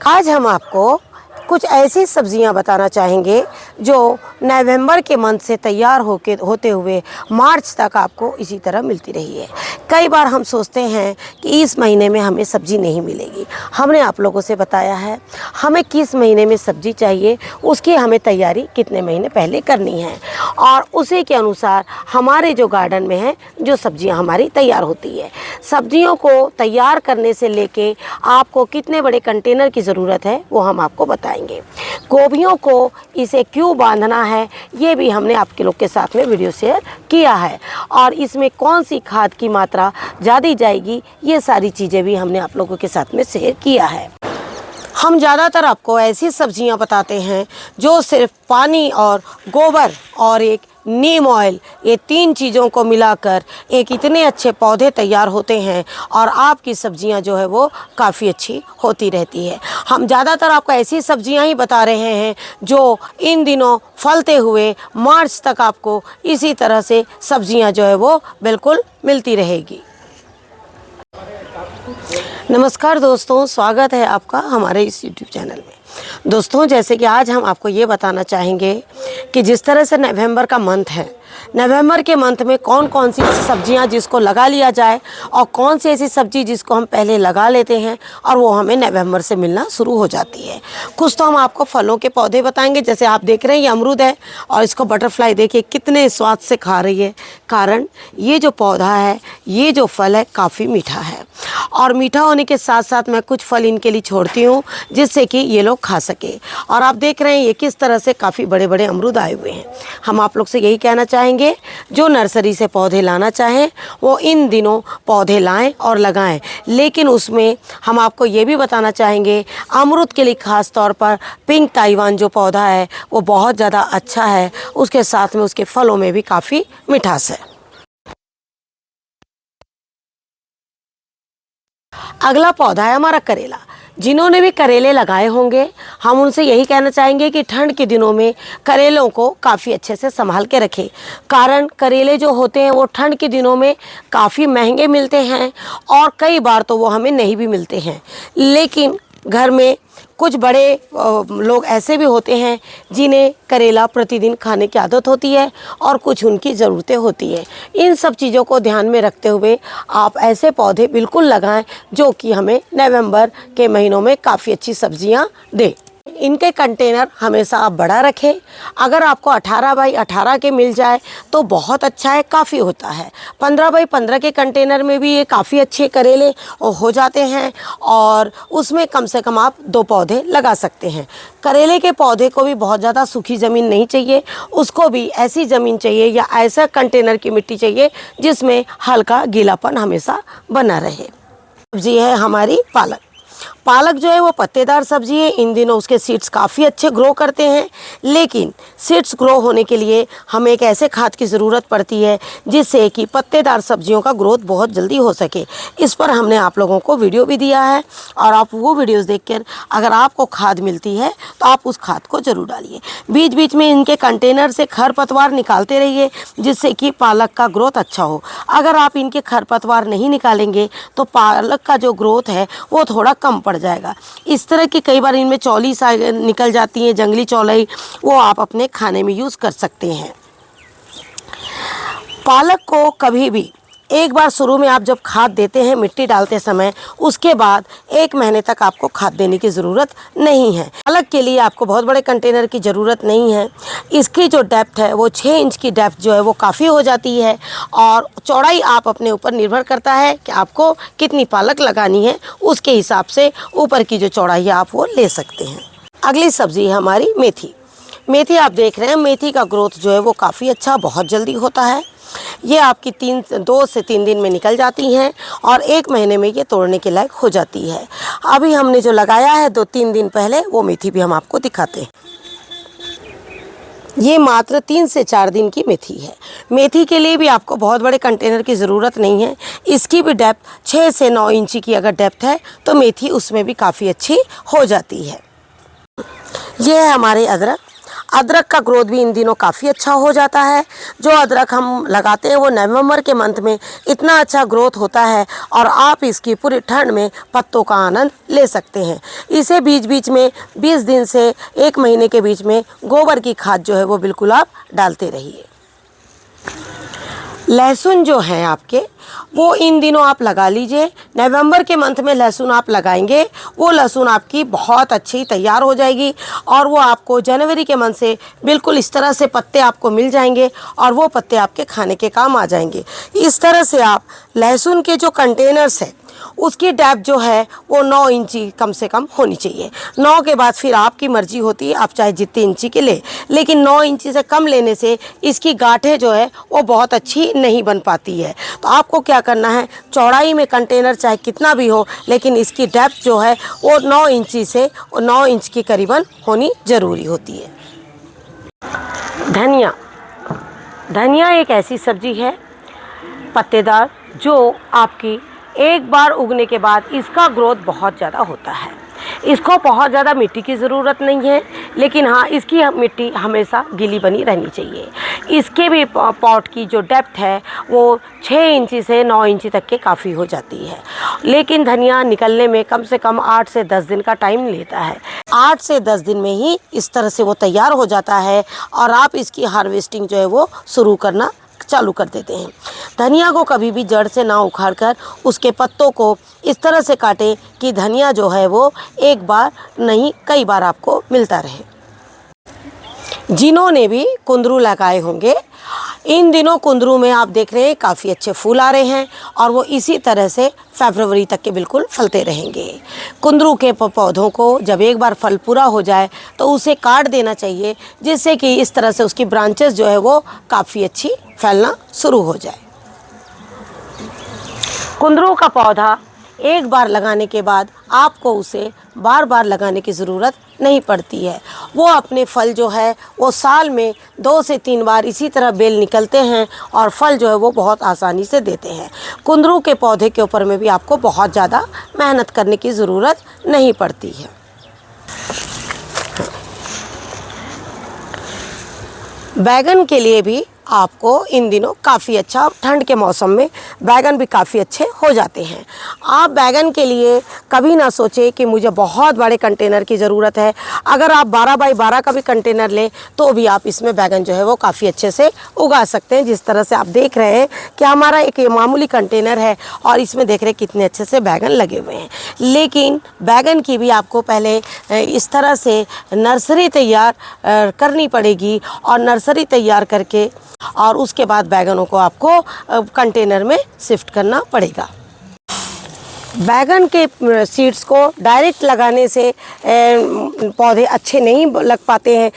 आज हम आपको कुछ ऐसी सब्जियां बताना चाहेंगे जो नवंबर के मंथ से तैयार होते हुए मार्च तक आपको इसी तरह मिलती रही है। कई बार हम सोचते हैं कि इस महीने में हमें सब्ज़ी नहीं मिलेगी। हमने आप लोगों से बताया है हमें किस महीने में सब्ज़ी चाहिए, उसकी हमें तैयारी कितने महीने पहले करनी है और उसी के अनुसार हमारे जो गार्डन में है जो सब्जियां हमारी तैयार होती है। सब्जियों को तैयार करने से लेके आपको कितने बड़े कंटेनर की ज़रूरत है वो हम आपको बताएंगे। गोभियों को इसे क्यों बांधना है ये भी हमने आपके लोग के साथ में वीडियो शेयर किया है और इसमें कौन सी खाद की मात्रा ज़्यादा जाएगी ये सारी चीज़ें भी हमने आप लोगों के साथ में शेयर किया है। हम ज़्यादातर आपको ऐसी सब्जियां बताते हैं जो सिर्फ पानी और गोबर और एक नीम ऑयल ये 3 चीज़ों को मिलाकर एक इतने अच्छे पौधे तैयार होते हैं और आपकी सब्जियां जो है वो काफ़ी अच्छी होती रहती है। हम ज़्यादातर आपको ऐसी सब्जियां ही बता रहे हैं जो इन दिनों फलते हुए मार्च तक आपको इसी तरह से सब्जियां जो है वो बिल्कुल मिलती रहेगी। नमस्कार दोस्तों, स्वागत है आपका हमारे इस YouTube चैनल में। दोस्तों, जैसे कि आज हम आपको ये बताना चाहेंगे कि जिस तरह से नवंबर का मंथ है, नवंबर के मंथ में कौन कौन सी सब्जियां जिसको लगा लिया जाए और कौन सी ऐसी सब्जी जिसको हम पहले लगा लेते हैं और वो हमें नवंबर से मिलना शुरू हो जाती है। कुछ तो हम आपको फलों के पौधे बताएंगे, जैसे आप देख रहे हैं ये अमरूद है और इसको बटरफ्लाई देखिए कितने स्वाद से खा रही है। कारण ये जो पौधा है, ये जो फल है काफ़ी मीठा है और मीठा होने के साथ साथ मैं कुछ फल इनके लिए छोड़ती हूँ जिससे कि ये लोग खा सके। और आप देख रहे हैं ये किस तरह से काफ़ी बड़े बड़े अमरूद आए हुए हैं। हम आप लोग से यही कहना चाहेंगे जो नर्सरी से पौधे लाना चाहें वो इन दिनों पौधे लाएं और लगाएं, लेकिन उसमें हम आपको ये भी बताना चाहेंगे अमरूद के लिए ख़ास तौर पर पिंक ताइवान जो पौधा है वो बहुत ज़्यादा अच्छा है, उसके साथ में उसके फलों में भी काफ़ी मिठास है। अगला पौधा है हमारा करेला। जिन्होंने भी करेले लगाए होंगे हम उनसे यही कहना चाहेंगे कि ठंड के दिनों में करेलों को काफ़ी अच्छे से संभाल के रखें। कारण करेले जो होते हैं वो ठंड के दिनों में काफ़ी महंगे मिलते हैं और कई बार तो वो हमें नहीं भी मिलते हैं। लेकिन घर में कुछ बड़े लोग ऐसे भी होते हैं जिन्हें करेला प्रतिदिन खाने की आदत होती है और कुछ उनकी ज़रूरतें होती हैं। इन सब चीज़ों को ध्यान में रखते हुए आप ऐसे पौधे बिल्कुल लगाएं जो कि हमें नवंबर के महीनों में काफ़ी अच्छी सब्जियां दें। इनके कंटेनर हमेशा आप बड़ा रखें। अगर आपको 18 बाई 18 के मिल जाए तो बहुत अच्छा है, काफ़ी होता है। 15 बाई 15 के कंटेनर में भी ये काफ़ी अच्छे करेले हो जाते हैं और उसमें कम से कम आप 2 पौधे लगा सकते हैं। करेले के पौधे को भी बहुत ज़्यादा सूखी ज़मीन नहीं चाहिए, उसको भी ऐसी ज़मीन चाहिए या ऐसा कंटेनर की मिट्टी चाहिए जिसमें हल्का गीलापन हमेशा बना रहे। सब्जी है हमारी पालक। पालक जो है वो पत्तेदार सब्जी है। इन दिनों उसके सीड्स काफ़ी अच्छे ग्रो करते हैं, लेकिन सीड्स ग्रो होने के लिए हमें एक ऐसे खाद की ज़रूरत पड़ती है जिससे कि पत्तेदार सब्जियों का ग्रोथ बहुत जल्दी हो सके। इस पर हमने आप लोगों को वीडियो भी दिया है और आप वो वीडियोस देखकर अगर आपको खाद मिलती है तो आप उस खाद को ज़रूर डालिए। बीच बीच में इनके कंटेनर से खरपतवार निकालते रहिए जिससे कि पालक का ग्रोथ अच्छा हो। अगर आप इनके खरपतवार नहीं निकालेंगे तो पालक का जो ग्रोथ है वो थोड़ा कम पड़ जाएगा। इस तरह की कई बार इनमें चौली सा निकल जाती है, जंगली चौलाई, वो आप अपने खाने में यूज़ कर सकते हैं। पालक को कभी भी एक बार शुरू में आप जब खाद देते हैं मिट्टी डालते समय, उसके बाद 1 महीने तक आपको खाद देने की ज़रूरत नहीं है। पालक के लिए आपको बहुत बड़े कंटेनर की ज़रूरत नहीं है। इसकी जो डेप्थ है वो 6 इंच की डेप्थ जो है वो काफ़ी हो जाती है और चौड़ाई आप अपने ऊपर निर्भर करता है कि आपको कितनी पालक लगानी है, उसके हिसाब से ऊपर की जो चौड़ाई है आप वो ले सकते हैं। अगली सब्ज़ी है हमारी मेथी। मेथी आप देख रहे हैं, मेथी का ग्रोथ जो है वो काफ़ी अच्छा बहुत जल्दी होता है। ये आपकी 2 से 3 दिन में निकल जाती हैं और 1 महीने में ये तोड़ने के लायक हो जाती है। अभी हमने जो लगाया है 2-3 दिन पहले वो मेथी भी हम आपको दिखाते हैं। ये मात्र 3 से 4 दिन की मेथी है। मेथी के लिए भी आपको बहुत बड़े कंटेनर की ज़रूरत नहीं है। इसकी भी डेप्थ 6 से 9 इंची की अगर डेप्थ है तो मेथी उसमें भी काफ़ी अच्छी हो जाती है। ये है हमारे अदरक। अदरक का ग्रोथ भी इन दिनों काफ़ी अच्छा हो जाता है। जो अदरक हम लगाते हैं वो नवंबर के मंथ में इतना अच्छा ग्रोथ होता है और आप इसकी पूरी ठंड में पत्तों का आनंद ले सकते हैं। इसे बीच बीच में 20 दिन से 1 महीने के बीच में गोबर की खाद जो है वो बिल्कुल आप डालते रहिए। लहसुन जो है आपके वो इन दिनों आप लगा लीजिए। नवंबर के मंथ में लहसुन आप लगाएंगे, वो लहसुन आपकी बहुत अच्छी तैयार हो जाएगी और वो आपको जनवरी के मंथ से बिल्कुल इस तरह से पत्ते आपको मिल जाएंगे और वो पत्ते आपके खाने के काम आ जाएंगे। इस तरह से आप लहसुन के जो कंटेनर्स है उसकी डेप्थ जो है वो 9 इंची कम से कम होनी चाहिए। 9 के बाद फिर आपकी मर्जी होती है, आप चाहे जितने इंची के ले, लेकिन 9 इंची से कम लेने से इसकी गांठें जो है वो बहुत अच्छी नहीं बन पाती है। तो आपको क्या करना है, चौड़ाई में कंटेनर चाहे कितना भी हो लेकिन इसकी डेप्थ जो है वो 9 इंची से 9 इंच की करीबन होनी ज़रूरी होती है। धनिया, धनिया एक ऐसी सब्जी है पत्तेदार जो आपकी एक बार उगने के बाद इसका ग्रोथ बहुत ज़्यादा होता है। इसको बहुत ज़्यादा मिट्टी की ज़रूरत नहीं है, लेकिन हाँ इसकी मिट्टी हमेशा गीली बनी रहनी चाहिए। इसके भी पॉट की जो डेप्थ है वो 6 इंची से 9 इंची तक के काफ़ी हो जाती है, लेकिन धनिया निकलने में कम से कम 8 से 10 दिन का टाइम लेता है। 8 से 10 दिन में ही इस तरह से वो तैयार हो जाता है और आप इसकी हार्वेस्टिंग जो है वो शुरू करना चालू कर देते हैं। धनिया को कभी भी जड़ से ना उखाड़कर उसके पत्तों को इस तरह से काटें कि धनिया जो है वो एक बार नहीं कई बार आपको मिलता रहे। जिन्होंने भी कुंदरू लगाए होंगे, इन दिनों कुंदरू में आप देख रहे हैं काफ़ी अच्छे फूल आ रहे हैं और वो इसी तरह से फरवरी तक के बिल्कुल फलते रहेंगे। कुंदरू के पौधों को जब एक बार फल पूरा हो जाए तो उसे काट देना चाहिए, जिससे कि इस तरह से उसकी ब्रांचेस जो है वो काफ़ी अच्छी फैलना शुरू हो जाए। कुंदरू का पौधा एक बार लगाने के बाद आपको उसे बार बार लगाने की ज़रूरत नहीं पड़ती है। वो अपने फल जो है वो साल में 2 से 3 बार इसी तरह बेल निकलते हैं और फल जो है वो बहुत आसानी से देते हैं। कुंदरू के पौधे के ऊपर में भी आपको बहुत ज़्यादा मेहनत करने की ज़रूरत नहीं पड़ती है। बैगन के लिए भी आपको इन दिनों काफ़ी अच्छा, ठंड के मौसम में बैगन भी काफ़ी अच्छे हो जाते हैं। आप बैगन के लिए कभी ना सोचें कि मुझे बहुत बड़े कंटेनर की ज़रूरत है। अगर आप 12 बाई 12 का भी कंटेनर लें तो भी आप इसमें बैगन जो है वो काफ़ी अच्छे से उगा सकते हैं। जिस तरह से आप देख रहे हैं कि हमारा एक मामूली कंटेनर है और इसमें देख रहे हैं कितने अच्छे से बैगन लगे हुए हैं। लेकिन बैगन की भी आपको पहले इस तरह से नर्सरी तैयार करनी पड़ेगी और नर्सरी तैयार करके और उसके बाद बैगनों को आपको कंटेनर में शिफ्ट करना पड़ेगा। बैगन के सीड्स को डायरेक्ट लगाने से पौधे अच्छे नहीं लग पाते हैं,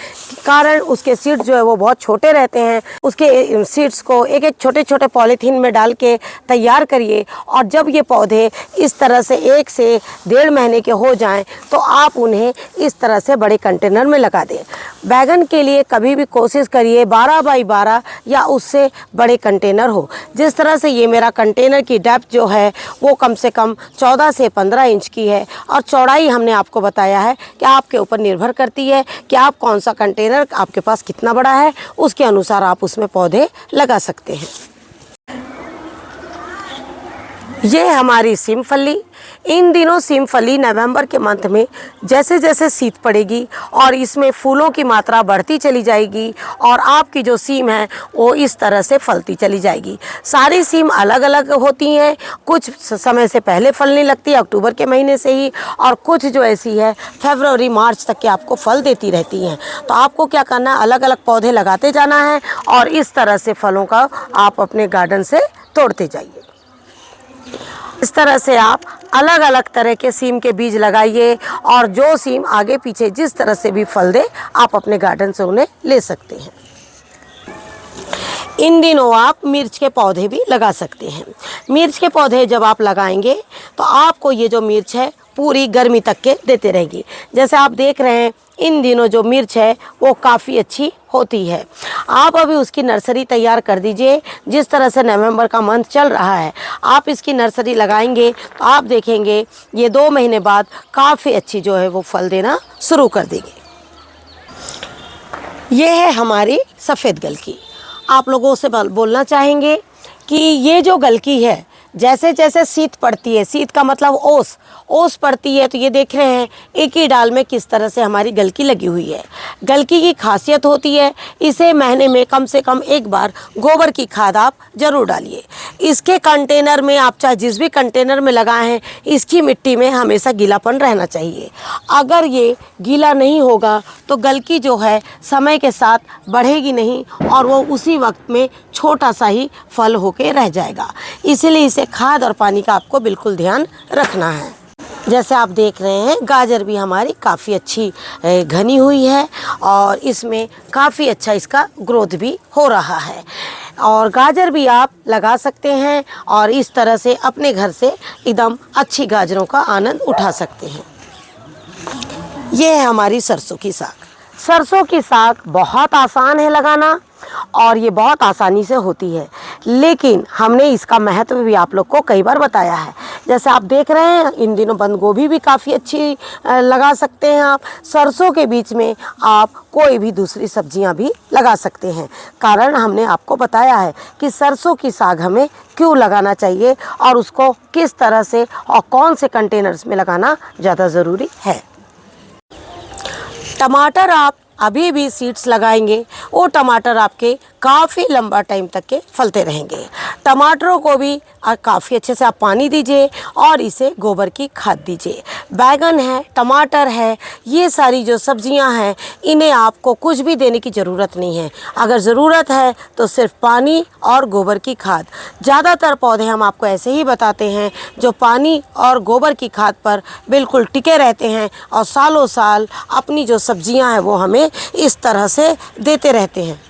कारण उसके सीड्स जो है वो बहुत छोटे रहते हैं। उसके सीड्स को एक एक छोटे छोटे पॉलीथीन में डाल के तैयार करिए और जब ये पौधे इस तरह से 1 से 1.5 महीने के हो जाएं तो आप उन्हें इस तरह से बड़े कंटेनर में लगा दें। बैगन के लिए कभी भी कोशिश करिए 12 बाई 12 या उससे बड़े कंटेनर हो। जिस तरह से ये मेरा कंटेनर की डेप्थ जो है वो कम से कम 14 से 15 इंच की है और चौड़ाई हमने आपको बताया है कि आपके ऊपर निर्भर करती है कि आप कौन सा कंटेनर आपके पास कितना बड़ा है, उसके अनुसार आप उसमें पौधे लगा सकते हैं। ये हमारी सिमफली, इन दिनों सिमफली नवंबर के मंथ में जैसे जैसे शीत पड़ेगी और इसमें फूलों की मात्रा बढ़ती चली जाएगी और आपकी जो सीम है वो इस तरह से फलती चली जाएगी। सारी सीम अलग अलग होती हैं, कुछ समय से पहले फलने लगती है अक्टूबर के महीने से ही, और कुछ जो ऐसी है फरवरी मार्च तक के आपको फल देती रहती हैं। तो आपको क्या करना है, अलग अलग पौधे लगाते जाना है और इस तरह से फलों का आप अपने गार्डन से तोड़ते जाइए। इस तरह से आप अलग अलग तरह के सीम के बीज लगाइए और जो सीम आगे पीछे जिस तरह से भी फल दे आप अपने गार्डन से उन्हें ले सकते हैं। इन दिनों आप मिर्च के पौधे भी लगा सकते हैं। मिर्च के पौधे जब आप लगाएंगे तो आपको ये जो मिर्च है पूरी गर्मी तक के देते रहेगी। जैसे आप देख रहे हैं इन दिनों जो मिर्च है वो काफ़ी अच्छी होती है। आप अभी उसकी नर्सरी तैयार कर दीजिए। जिस तरह से नवंबर का मंथ चल रहा है आप इसकी नर्सरी लगाएंगे तो आप देखेंगे ये 2 महीने बाद काफ़ी अच्छी जो है वो फल देना शुरू कर देगी। ये है हमारी सफ़ेद गलकी। आप लोगों से बोलना चाहेंगे कि ये जो गलकी है, जैसे जैसे शीत पड़ती है, शीत का मतलब ओस पड़ती है, तो ये देख रहे हैं एक ही डाल में किस तरह से हमारी गलकी लगी हुई है। गलकी की खासियत होती है, इसे महीने में कम से कम एक बार गोबर की खाद आप ज़रूर डालिए। इसके कंटेनर में आप चाहे जिस भी कंटेनर में लगाए हैं, इसकी मिट्टी में हमेशा गीलापन रहना चाहिए। अगर ये गीला नहीं होगा तो गलकी जो है समय के साथ बढ़ेगी नहीं और वो उसी वक्त में छोटा सा ही फल होके रह जाएगा। इसीलिए इसे खाद और पानी का आपको बिल्कुल ध्यान रखना है। जैसे आप देख रहे हैं गाजर भी हमारी काफ़ी अच्छी घनी हुई है और इसमें काफ़ी अच्छा इसका ग्रोथ भी हो रहा है और गाजर भी आप लगा सकते हैं और इस तरह से अपने घर से एकदम अच्छी गाजरों का आनंद उठा सकते हैं। ये है हमारी सरसों की साग। सरसों की साग बहुत आसान है लगाना और ये बहुत आसानी से होती है, लेकिन हमने इसका महत्व भी आप लोग को कई बार बताया है। जैसे आप देख रहे हैं इन दिनों बंद गोभी भी काफ़ी अच्छी लगा सकते हैं आप। सरसों के बीच में आप कोई भी दूसरी सब्जियां भी लगा सकते हैं, कारण हमने आपको बताया है कि सरसों की साग हमें क्यों लगाना चाहिए और उसको किस तरह से और कौन से कंटेनर्स में लगाना ज़्यादा ज़रूरी है। टमाटर आप अभी भी सीड्स लगाएंगे, वो टमाटर आपके काफ़ी लंबा टाइम तक के फलते रहेंगे। टमाटरों को भी काफ़ी अच्छे से आप पानी दीजिए और इसे गोबर की खाद दीजिए। बैगन है, टमाटर है, ये सारी जो सब्जियां हैं इन्हें आपको कुछ भी देने की ज़रूरत नहीं है। अगर ज़रूरत है तो सिर्फ पानी और गोबर की खाद। ज़्यादातर पौधे हम आपको ऐसे ही बताते हैं जो पानी और गोबर की खाद पर बिल्कुल टिके रहते हैं और सालों साल अपनी जो सब्जियां हैं वो हमें इस तरह से देते रहते हैं।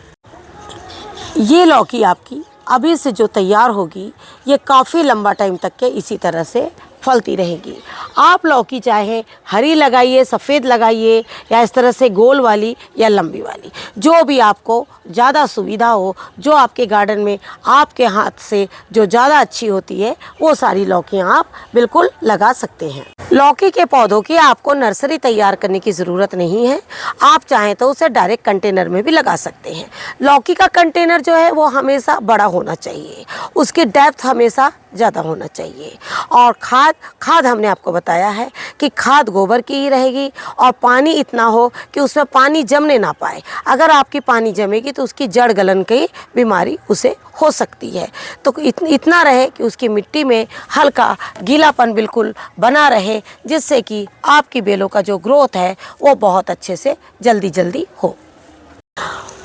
ये लौकी आपकी अभी से जो तैयार होगी ये काफ़ी लंबा टाइम तक के इसी तरह से फलती रहेगी। आप लौकी चाहे हरी लगाइए, सफ़ेद लगाइए या इस तरह से गोल वाली या लंबी वाली, जो भी आपको ज़्यादा सुविधा हो, जो आपके गार्डन में आपके हाथ से जो ज़्यादा अच्छी होती है वो सारी लौकियाँ आप बिल्कुल लगा सकते हैं। लौकी के पौधों की आपको नर्सरी तैयार करने की ज़रूरत नहीं है। आप चाहें तो उसे डायरेक्ट कंटेनर में भी लगा सकते हैं। लौकी का कंटेनर जो है वो हमेशा बड़ा होना चाहिए, उसकी डेप्थ हमेशा ज़्यादा होना चाहिए। और खाद हमने आपको बताया है कि खाद गोबर की ही रहेगी और पानी इतना हो कि उसमें पानी जमने ना पाए। अगर आपकी पानी जमेगी तो उसकी जड़ गलन की बीमारी उसे हो सकती है। तो इतना रहे कि उसकी मिट्टी में हल्का गीलापन बिल्कुल बना रहे, जिससे कि आपकी बेलों का जो ग्रोथ है वो बहुत अच्छे से जल्दी हो।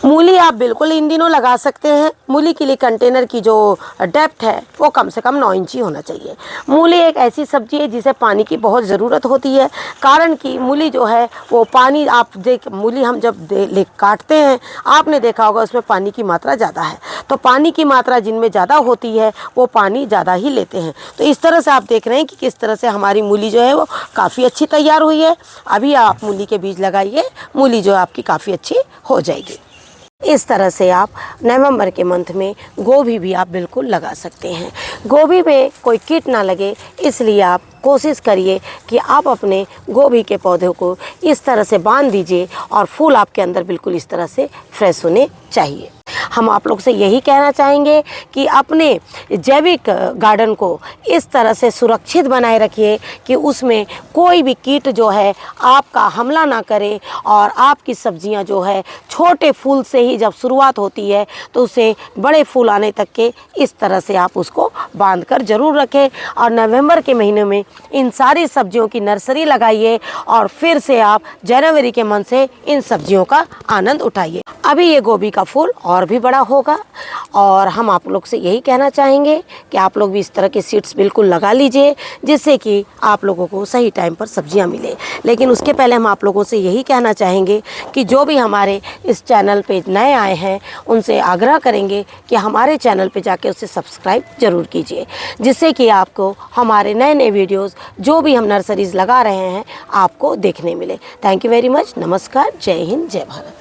मूली आप बिल्कुल इन दिनों लगा सकते हैं। मूली के लिए कंटेनर की जो डेप्थ है वो कम से कम 9 इंच ही होना चाहिए। मूली एक ऐसी सब्जी है जिसे पानी की बहुत ज़रूरत होती है, कारण कि मूली जो है वो पानी आप मूली हम जब काटते हैं आपने देखा होगा उसमें पानी की मात्रा ज़्यादा है, तो पानी की मात्रा जिनमें ज़्यादा होती है वो पानी ज़्यादा ही लेते हैं। तो इस तरह से आप देख रहे हैं कि किस तरह से हमारी मूली जो है वो काफ़ी अच्छी तैयार हुई है। अभी आप मूली के बीज लगाइए, मूली जो है आपकी काफ़ी अच्छी हो जाएगी। इस तरह से आप नवंबर के मंथ में गोभी भी आप बिल्कुल लगा सकते हैं। गोभी में कोई कीट ना लगे, इसलिए आप कोशिश करिए कि आप अपने गोभी के पौधों को इस तरह से बांध दीजिए और फूल आपके अंदर बिल्कुल इस तरह से फ्रेश होने चाहिए। हम आप लोग से यही कहना चाहेंगे कि अपने जैविक गार्डन को इस तरह से सुरक्षित बनाए रखिए कि उसमें कोई भी कीट जो है आपका हमला ना करे और आपकी सब्जियां जो है छोटे फूल से ही जब शुरुआत होती है तो उसे बड़े फूल आने तक के इस तरह से आप उसको बांध कर ज़रूर रखें। और नवंबर के महीने में इन सारी सब्जियों की नर्सरी लगाइए और फिर से आप जनवरी के मंथ से इन सब्जियों का आनंद उठाइए। अभी ये गोभी का फूल और भी बड़ा होगा और हम आप लोग से यही कहना चाहेंगे कि आप लोग भी इस तरह के सीड्स बिल्कुल लगा लीजिए, जिससे कि आप लोगों को सही टाइम पर सब्जियां मिले। लेकिन उसके पहले हम आप लोगों से यही कहना चाहेंगे कि जो भी हमारे इस चैनल पे नए आए हैं उनसे आग्रह करेंगे कि हमारे चैनल पे जाके उसे सब्सक्राइब ज़रूर कीजिए, जिससे कि आपको हमारे नए वीडियोज़ जो भी हम नर्सरीज़ लगा रहे हैं आपको देखने मिले। Thank you very much. नमस्कार, जय हिंद, जय भारत।